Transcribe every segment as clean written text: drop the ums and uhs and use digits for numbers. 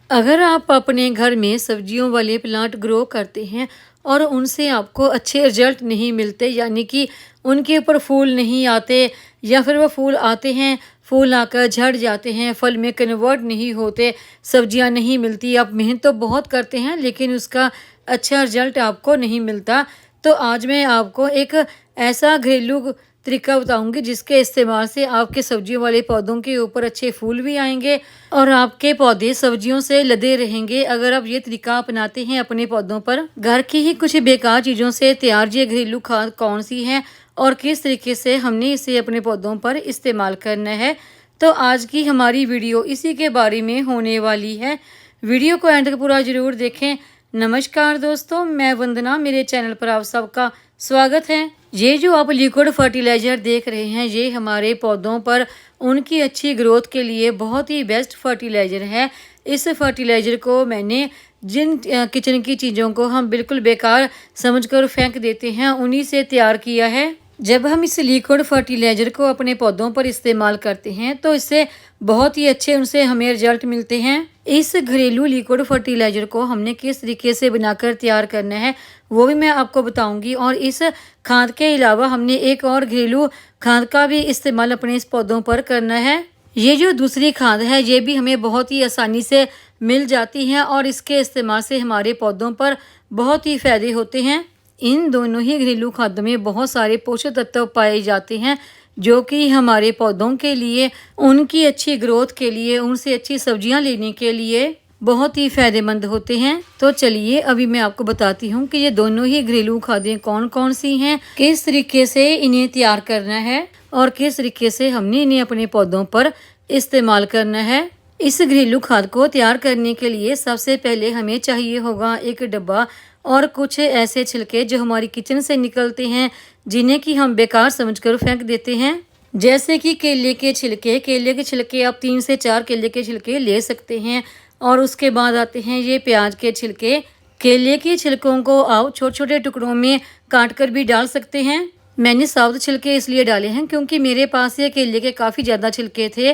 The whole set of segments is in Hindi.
अगर आप अपने घर में सब्जियों वाले प्लांट ग्रो करते हैं और उनसे आपको अच्छे रिजल्ट नहीं मिलते, यानी कि उनके ऊपर फूल नहीं आते, या फिर वो फूल आते हैं, फूल आकर झड़ जाते हैं, फल में कन्वर्ट नहीं होते, सब्जियां नहीं मिलती, आप मेहनत तो बहुत करते हैं लेकिन उसका अच्छा रिजल्ट आपको नहीं मिलता, तो आज मैं आपको एक ऐसा घरेलू तरीका बताऊंगी जिसके इस्तेमाल से आपके सब्जियों वाले पौधों के ऊपर अच्छे फूल भी आएंगे और आपके पौधे सब्जियों से लदे रहेंगे। अगर आप ये तरीका अपनाते हैं अपने पौधों पर, घर की ही कुछ बेकार चीज़ों से तैयार ये घरेलू खाद कौन सी है और किस तरीके से हमने इसे अपने पौधों पर इस्तेमाल करना है, तो आज की हमारी वीडियो इसी के बारे में होने वाली है। वीडियो को एंड तक पूरा जरूर देखें। नमस्कार दोस्तों, मैं वंदना, मेरे चैनल पर आप सबका स्वागत है। ये जो आप लिक्विड फर्टिलाइज़र देख रहे हैं, ये हमारे पौधों पर उनकी अच्छी ग्रोथ के लिए बहुत ही बेस्ट फर्टिलाइज़र है। इस फर्टिलाइज़र को मैंने जिन किचन की चीज़ों को हम बिल्कुल बेकार समझकर फेंक देते हैं, उन्हीं से तैयार किया है। जब हम इस लिक्विड फर्टिलाइज़र को अपने पौधों पर इस्तेमाल करते हैं तो इससे बहुत ही अच्छे उनसे हमें रिजल्ट मिलते हैं। इस घरेलू लिक्विड फर्टिलाइज़र को हमने किस तरीके से बनाकर तैयार करना है वो भी मैं आपको बताऊंगी, और इस खाद के अलावा हमने एक और घरेलू खाद का भी इस्तेमाल अपने इस पौधों पर करना है। ये जो दूसरी खाद है ये भी हमें बहुत ही आसानी से मिल जाती है और इसके इस्तेमाल से हमारे पौधों पर बहुत ही फ़ायदे होते हैं। इन दोनों ही घरेलू खादों में बहुत सारे पोषक तत्व पाए जाते हैं जो कि हमारे पौधों के लिए, उनकी अच्छी ग्रोथ के लिए, उनसे अच्छी सब्जियां लेने के लिए बहुत ही फ़ायदेमंद होते हैं। तो चलिए अभी मैं आपको बताती हूँ कि ये दोनों ही घरेलू खादें कौन कौन सी हैं, किस तरीके से इन्हें तैयार करना है और किस तरीके से हमने इन्हें अपने पौधों पर इस्तेमाल करना है। इस घरेलू खाद को तैयार करने के लिए सबसे पहले हमें चाहिए होगा एक डब्बा और कुछ ऐसे छिलके जो हमारी किचन से निकलते हैं, जिन्हें कि हम बेकार समझकर फेंक देते हैं, जैसे कि केले के छिलके। केले के छिलके आप 3 से 4 केले के छिलके ले सकते हैं। और उसके बाद आते हैं ये प्याज के छिलके। केले के छिलकों को आप छोटे छोटे टुकड़ों में काट कर भी डाल सकते हैं। मैंने साबुत छिलके इसलिए डाले हैं क्योंकि मेरे पास ये केले के काफ़ी ज़्यादा छिलके थे,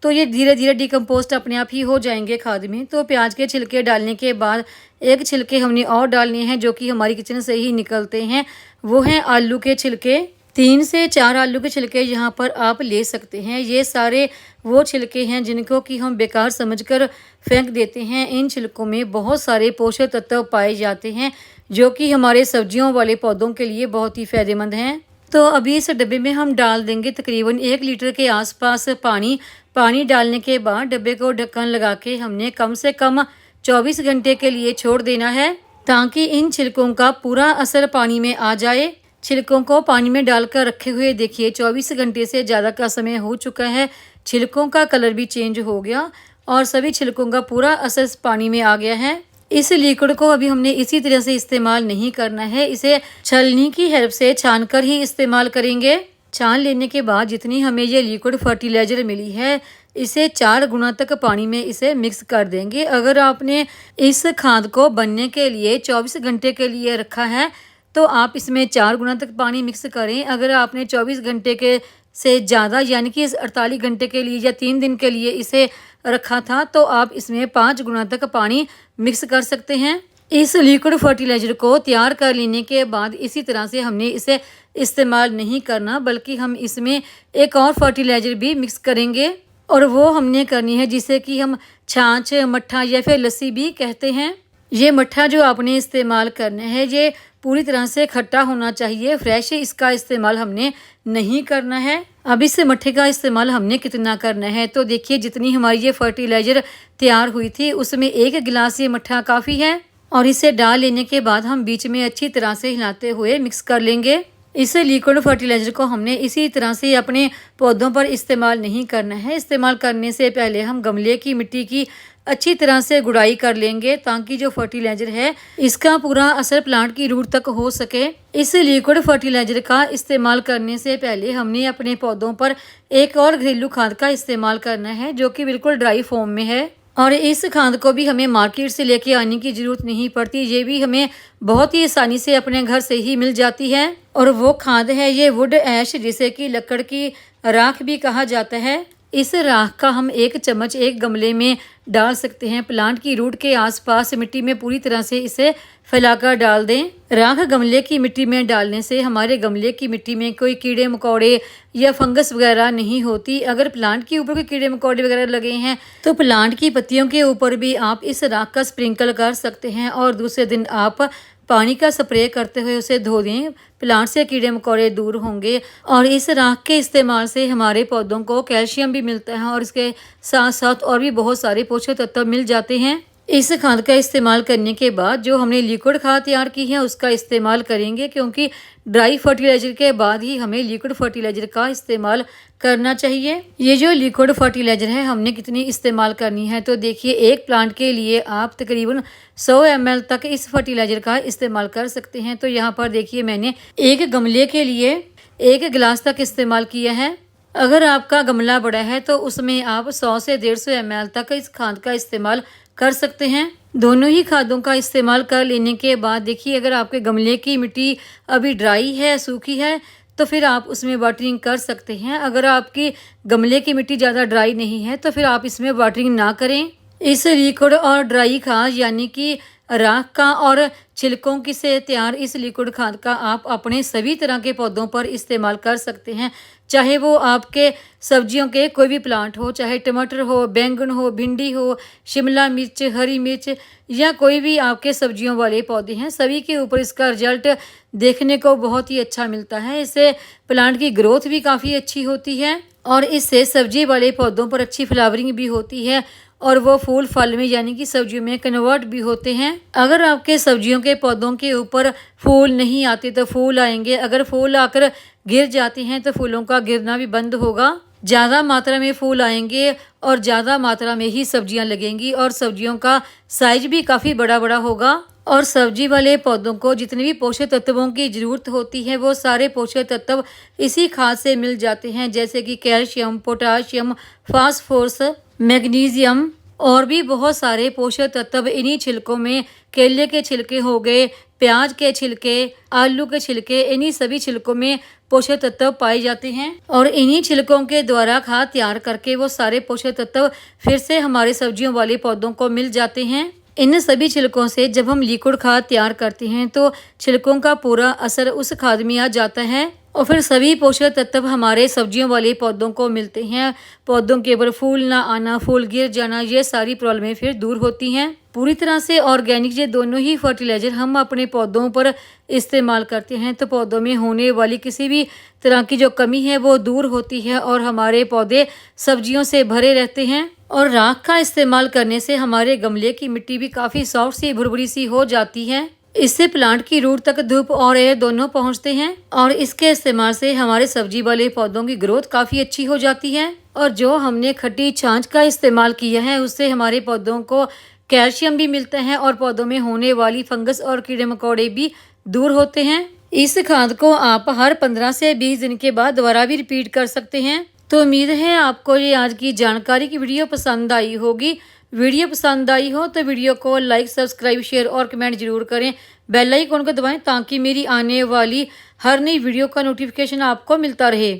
तो ये धीरे धीरे डिकम्पोस्ट अपने आप ही हो जाएंगे खाद में। तो प्याज के छिलके डालने के बाद एक छिलके हमने और डालने हैं जो कि हमारी किचन से ही निकलते हैं, वो हैं आलू के छिलके। 3 से 4 आलू के छिलके यहाँ पर आप ले सकते हैं। ये सारे वो छिलके हैं जिनको कि हम बेकार समझकर फेंक देते हैं। इन छिलकों में बहुत सारे पोषक तत्व पाए जाते हैं जो कि हमारे सब्जियों वाले पौधों के लिए बहुत ही फ़ायदेमंद हैं। तो अभी इस डब्बे में हम डाल देंगे तकरीबन 1 लीटर के आसपास पानी। पानी डालने के बाद डब्बे को ढक्कन लगा के हमने कम से कम 24 घंटे के लिए छोड़ देना है, ताकि इन छिलकों का पूरा असर पानी में आ जाए। छिलकों को पानी में डालकर रखे हुए देखिए 24 घंटे से ज़्यादा का समय हो चुका है। छिलकों का कलर भी चेंज हो गया और सभी छिलकों का पूरा असर पानी में आ गया है। इस लिक्विड को अभी हमने इसी तरह से इस्तेमाल नहीं करना है, इसे छलनी की हेल्प से छान कर ही इस्तेमाल करेंगे। छान लेने के बाद जितनी हमें ये लिक्विड फर्टिलाइज़र मिली है, इसे 4 गुना तक पानी में इसे मिक्स कर देंगे। अगर आपने इस खाद को बनने के लिए 24 घंटे के लिए रखा है तो आप इसमें 4 गुना तक पानी मिक्स करें। अगर आपने 24 घंटे के से ज़्यादा यानी कि 48 घंटे के लिए या 3 दिन के लिए इसे रखा था तो आप इसमें 5 गुना तक पानी मिक्स कर सकते हैं। इस लिक्विड फर्टिलाइज़र को तैयार कर लेने के बाद इसी तरह से हमने इसे इस्तेमाल नहीं करना, बल्कि हम इसमें एक और फर्टिलाइज़र भी मिक्स करेंगे, और वो हमने करनी है जिसे कि हम छाछ, मट्ठा या फिर लस्सी भी कहते हैं। ये मट्ठा जो आपने इस्तेमाल करना है ये पूरी तरह से खट्टा होना चाहिए, फ्रेश इसका इस्तेमाल हमने नहीं करना है। अब इस मट्ठे का इस्तेमाल हमने कितना करना है, तो देखिए जितनी हमारी ये फर्टिलाइज़र तैयार हुई थी उसमें 1 गिलास ये मट्ठा काफ़ी है। और इसे डाल लेने के बाद हम बीच में अच्छी तरह से हिलाते हुए मिक्स कर लेंगे। इस लिक्विड फर्टिलाइज़र को हमने इसी तरह से अपने पौधों पर इस्तेमाल नहीं करना है। इस्तेमाल करने से पहले हम गमले की मिट्टी की अच्छी तरह से गुड़ाई कर लेंगे, ताकि जो फर्टिलाइज़र है इसका पूरा असर प्लांट की रूट तक हो सके। इस लिक्विड फर्टिलाइज़र का इस्तेमाल करने से पहले हमने अपने पौधों पर एक और घरेलू खाद का इस्तेमाल करना है जो कि बिल्कुल ड्राई फॉर्म में है, और इस खाद को भी हमें मार्केट से लेके आने की ज़रूरत नहीं पड़ती। ये भी हमें बहुत ही आसानी से अपने घर से ही मिल जाती है, और वो खाद है ये वुड ऐश, जिसे कि लकड़ की राख भी कहा जाता है। इस राख का हम 1 चम्मच एक गमले में डाल सकते हैं। प्लांट की रूट के आसपास मिट्टी में पूरी तरह से इसे फैलाकर डाल दें। राख गमले की मिट्टी में डालने से हमारे गमले की मिट्टी में कोई कीड़े मकोड़े या फंगस वगैरह नहीं होती। अगर प्लांट के ऊपर कोई कीड़े मकोड़े वगैरह लगे हैं तो प्लांट की पत्तियों के ऊपर भी आप इस राख का स्प्रिंकल कर सकते हैं और दूसरे दिन आप पानी का स्प्रे करते हुए उसे धो दें। प्लांट से कीड़े मकोड़े दूर होंगे। और इस राख के इस्तेमाल से हमारे पौधों को कैल्शियम भी मिलता है और इसके साथ साथ और भी बहुत सारे पोषक तत्व मिल जाते हैं। इस खाद का इस्तेमाल करने के बाद जो हमने लिक्विड खाद तैयार की है उसका इस्तेमाल करेंगे, क्योंकि ड्राई फर्टिलाइज़र के बाद ही हमें लिक्विड फर्टिलाइज़र का इस्तेमाल करना चाहिए। ये जो लिक्विड फर्टिलाइज़र है हमने कितनी इस्तेमाल करनी है, तो देखिए एक प्लांट के लिए आप तकरीबन 100 ml तक इस फर्टिलाइज़र का इस्तेमाल कर सकते हैं। तो यहाँ पर देखिए मैंने एक गमले के लिए 1 गिलास तक इस्तेमाल किया है। अगर आपका गमला बड़ा है तो उसमें आप 100 से 150 ml तक इस खाद का इस्तेमाल कर सकते हैं। दोनों ही खादों का इस्तेमाल कर लेने के बाद देखिए अगर आपके गमले की मिट्टी अभी ड्राई है, सूखी है, तो फिर आप उसमें वाटरिंग कर सकते हैं। अगर आपकी गमले की मिट्टी ज़्यादा ड्राई नहीं है तो फिर आप इसमें वाटरिंग ना करें। इस लिक्विड और ड्राई खाद यानी कि राख का और छिलकों की से तैयार इस लिक्विड खाद का आप अपने सभी तरह के पौधों पर इस्तेमाल कर सकते हैं, चाहे वो आपके सब्जियों के कोई भी प्लांट हो, चाहे टमाटर हो, बैंगन हो, भिंडी हो, शिमला मिर्च, हरी मिर्च या कोई भी आपके सब्जियों वाले पौधे हैं, सभी के ऊपर इसका रिजल्ट देखने को बहुत ही अच्छा मिलता है। इससे प्लांट की ग्रोथ भी काफ़ी अच्छी होती है और इससे सब्जी वाले पौधों पर अच्छी फ्लावरिंग भी होती है और वो फूल फल में यानी कि सब्जियों में कन्वर्ट भी होते हैं। अगर आपके सब्जियों के पौधों के ऊपर फूल नहीं आते तो फूल आएंगे। अगर फूल आकर गिर जाते हैं तो फूलों का गिरना भी बंद होगा। ज़्यादा मात्रा में फूल आएंगे और ज़्यादा मात्रा में ही सब्जियां लगेंगी और सब्जियों का साइज भी काफ़ी बड़ा बड़ा होगा। और सब्जी वाले पौधों को जितने भी पोषक तत्वों की ज़रूरत होती है वो सारे पोषक तत्व इसी खाद से मिल जाते हैं, जैसे कि कैल्शियम, पोटाशियम, फास्फोरस, मैग्नीशियम और भी बहुत सारे पोषक तत्व इन्हीं छिलकों में। केले के छिलके हो गए, प्याज के छिलके, आलू के छिलके, इन्हीं सभी छिलकों में पोषक तत्व पाए जाते हैं और इन्हीं छिलकों के द्वारा खाद तैयार करके वो सारे पोषक तत्व फिर से हमारे सब्जियों वाले पौधों को मिल जाते हैं। इन सभी छिलकों से जब हम लिक्विड खाद तैयार करते हैं तो छिलकों का पूरा असर उस खाद में आ जाता है और फिर सभी पोषक तत्व हमारे सब्जियों वाले पौधों को मिलते हैं। पौधों के ऊपर फूल ना आना, फूल गिर जाना, ये सारी प्रॉब्लमें फिर दूर होती हैं। पूरी तरह से ऑर्गेनिक ये दोनों ही फर्टिलाइज़र हम अपने पौधों पर इस्तेमाल करते हैं तो पौधों में होने वाली किसी भी तरह की जो कमी है वो दूर होती है और हमारे पौधे सब्जियों से भरे रहते हैं। और राख का इस्तेमाल करने से हमारे गमले की मिट्टी भी काफ़ी सॉफ्ट सी भुरभुरी सी हो जाती है। इससे प्लांट की रूट तक धूप और एयर दोनों पहुंचते हैं और इसके इस्तेमाल से हमारे सब्जी वाले पौधों की ग्रोथ काफ़ी अच्छी हो जाती है। और जो हमने खट्टी छाछ का इस्तेमाल किया है उससे हमारे पौधों को कैल्शियम भी मिलता है और पौधों में होने वाली फंगस और कीड़े मकोड़े भी दूर होते हैं। इस खाद को आप हर 15 से 20 दिन के बाद दोबारा भी रिपीट कर सकते हैं। तो उम्मीद है आपको ये आज की जानकारी की वीडियो पसंद आई होगी। वीडियो पसंद आई हो तो वीडियो को लाइक, सब्सक्राइब, शेयर और कमेंट जरूर करें। बेल आइकन को दबाएं ताकि मेरी आने वाली हर नई वीडियो का नोटिफिकेशन आपको मिलता रहे।